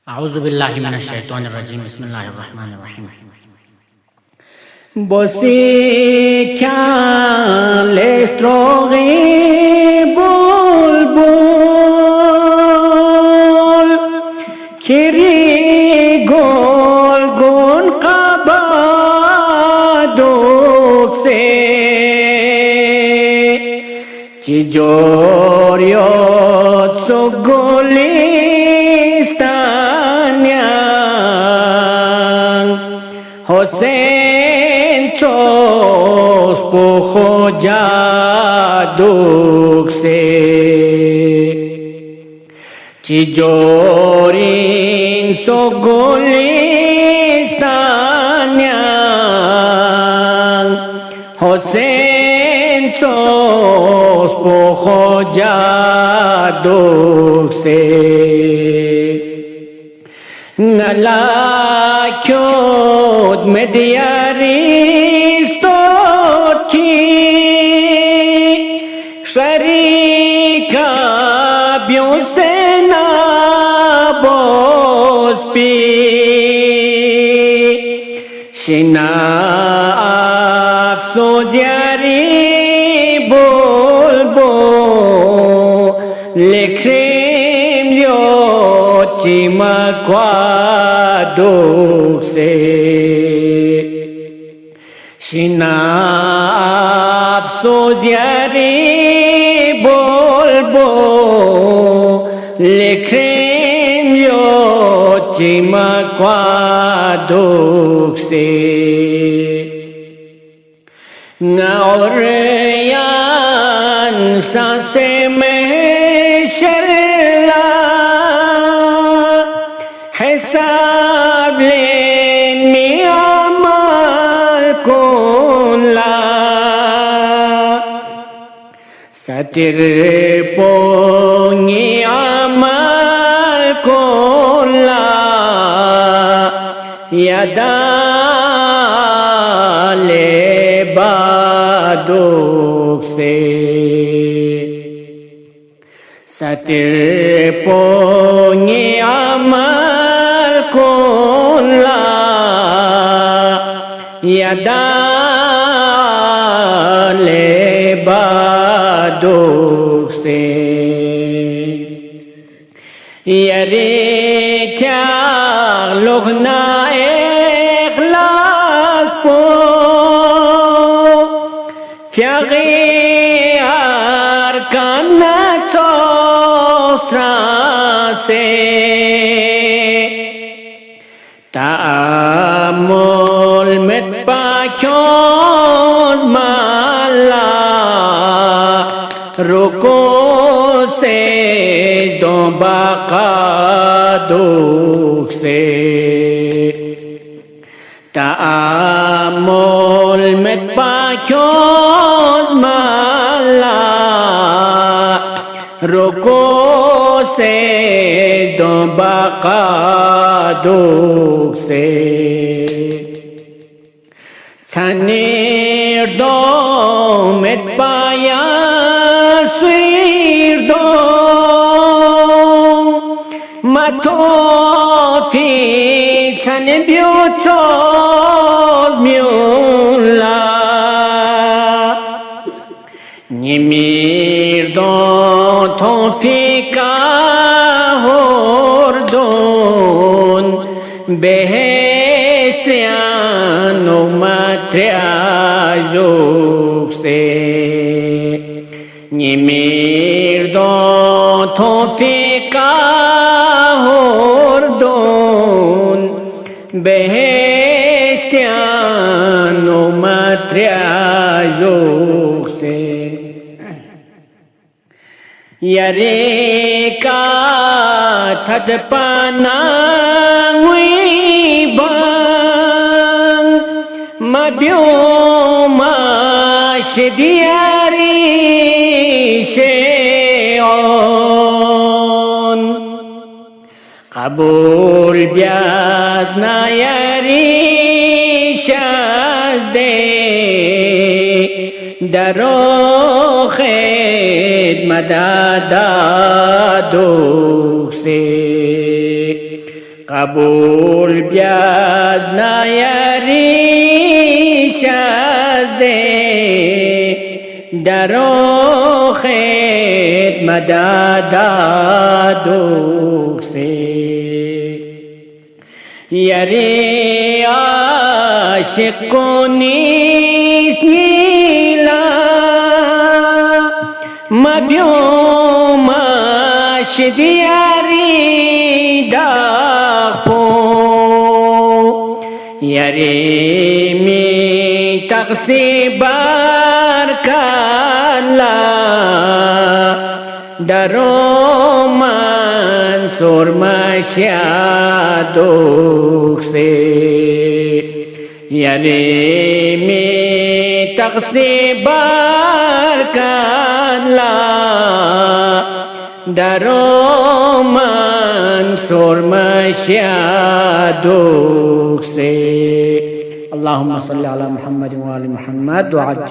أعوذ بالله من الشيطان الرجيم بسم الله الرحمن الرحيم بسی کل استروغی بلبل کری گل گون قبادوک سے چی جوریت سو گلیستانیان حسین چوس پوخو جادوک سے چی جورین سو گلیستانیان حسین چوس پوخو جادوک سے نلا کیود مدیاریستوت کی شریکا بیوں سے نابوز پی شنا افسو دیاری بلبل لکھریم لیو چیمکوادوک سے شنا افسوس یاری بلبل لکھریم لیو چیمکوادوک سے نوریان سانسے میں شرلا حساب لینی عمل کولا ستر پونگی عمل کولا یدالے بادوک سے ستر پونگی عمل کولا یدالے بادوک سے یری چاق لغنا اخلاص پو فیاغی ارکان توسترا سے تأمل متپاکیون مالا رکو سجدوں بقادوک سے تأمل متپاکیون مالا رکو سجدوں بقادوک سے سنیر دو متپایا سویر دو متو فی سن بیوتول میولا نمیر دو توفیقا هردون بهشتیان و متریاجوک سے نمیر دو توفیقا هردون بهشتیان و متریاجوک سے یری کا تھد پانا وی بان مبیو ماش دیاری شیعون قبول بیاد نا یری شازده درو خدمت دادوک سے قبول بیاز نیاریش از ده در خدمت دادوک سے یاری عاشق کو نیست میلا مبیوم شدیاری داپو یاری می تقصیبار کلا درو منصور مشیادوک سے یاری می تقصیبار کلا درو منصور مشیادوک سے اللهم صل على محمد وآل محمد وعجل